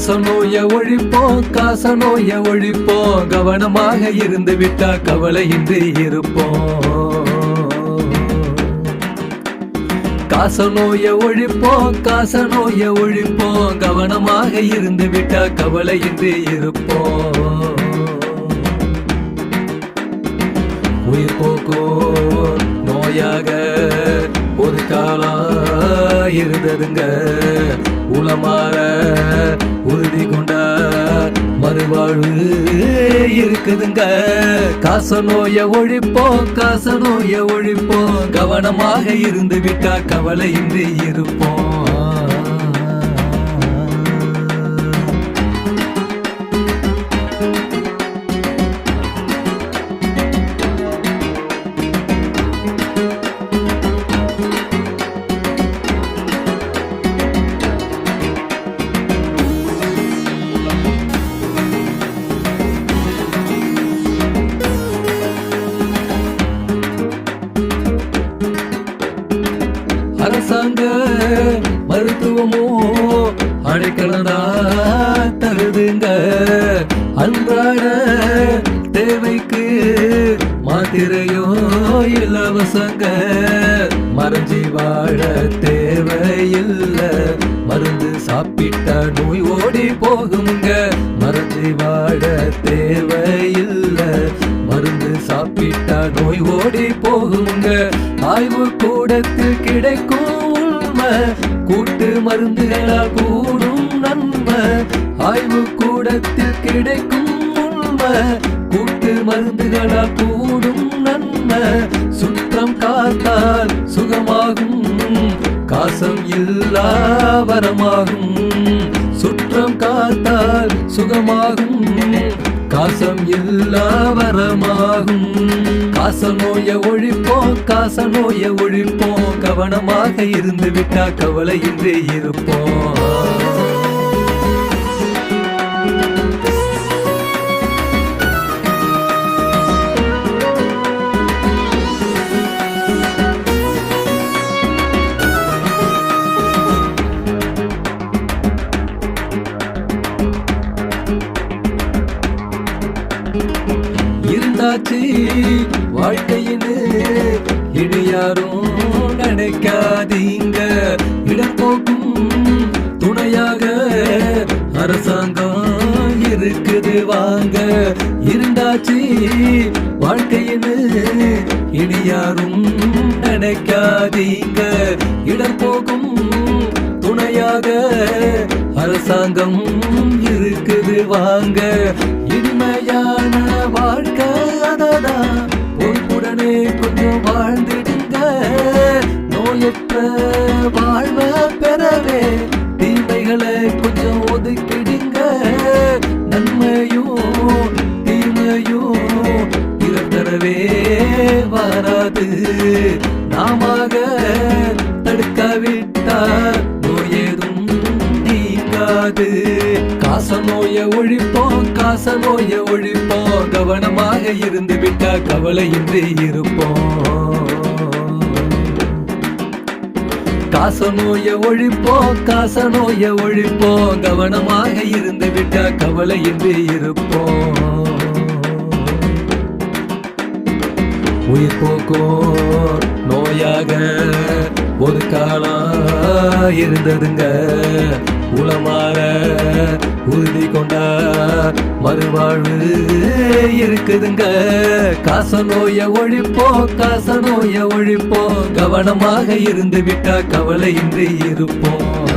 காசநோய ஒழிப்போம், காசநோய ஒழிப்போம், கவனமாக இருந்து விட்டா கவலையின்றி இருப்போம். காசநோய ஒழிப்போம், காசநோய ஒழிப்போம், கவனமாக இருந்து விட்டா கவலையின்றி இருப்போம். உயிர் போக்கோ நோயாக ஒரு காலம் இருந்ததுங்க, உளமாற உறுதி கொண்ட மறுவாழ்வு இருக்குதுங்க. காசநோய ஒழிப்போம், காசநோய ஒழிப்போம், கவனமாக இருந்து விட்டா கவலையின்றி இருப்போம். அரசாங்க மருத்துவமோ அடைக்கலடா தருதுங்க, அன்றாட தேவைக்கு மாத்திரையோ இலவசங்க. மறைஞ்சி வாழ தேவையில்ல, மருந்து சாப்பிட்டா நோய் ஓடி போகுங்க. மறைஞ்சி வாழ தேவையில்ல, மருந்து சாப்பிட்டா நோய் ஓடி போகுங்க. ஆய்வு கூடத்தில் கிடைக்கும் உண்மை, கூட்டு மருந்துகளால் கூடும் நன்மை. ஆய்வு கூடத்தில் கிடைக்கும் உண்மை, கூட்டு மருந்துகளால் கூடும் நன்மை. சுற்றம் காத்தால் சுகமாகும், காசம் இல்லா வரமாகும். சுற்றம் காத்தால் சுகமாகும், காசம் இல்லா வரமாகும். காசநோய ஒழிப்போம், காசநோய ஒழிப்போம், கவனமாக இருந்து விட்டா கவலையின்றி இருப்போம். இருந்தாச்சு வாழ்க்கையின்னு இனி யாரும் நினைக்காதீங்க. இடப்போக்கும் துணையாக அரசாங்கம் இருக்குது வாங்க. இருந்தாச்சு வாழ்க்கையின்னு இனி யாரும் நினைக்காதீங்க. இடப்போக்கும் துணையாக அரசாங்கம் இருக்குது வாங்க. இனிமையான வாழ்க்கை அததான் பொறுப்புடனே கொஞ்சம் வாழ்ந்திடுங்க. நோயற்ற வாழ்வ பெறவே தீமைகளை கொஞ்சம் ஒதுக்கிடுங்க. நன்மையும் தீமையும் இறந்தரவே வராது, நாமாக தடுக்காவிட்டா நோயேதும் நீங்காது. காசநோய ஒழிப்போம், காசநோய ஒழிப்போம், கவனமாக இருந்து விட்டா கவலையின்றி இருப்போம். காசநோய ஒழிப்போம், காசநோய ஒழிப்போம், கவனமாக இருந்து விட்டா கவலையின்றி இருப்போம். உயிர் போக்கோ நோயாக ஒரு காலம் இருந்ததுங்க, உளமாற உறுதி கொண்டா மறுவாழ்வு இருக்குதுங்க. காசநோய ஒழிப்போம், காசநோய ஒழிப்போம், கவனமாக இருந்து விட்டா கவலையின்றி இருப்போம்.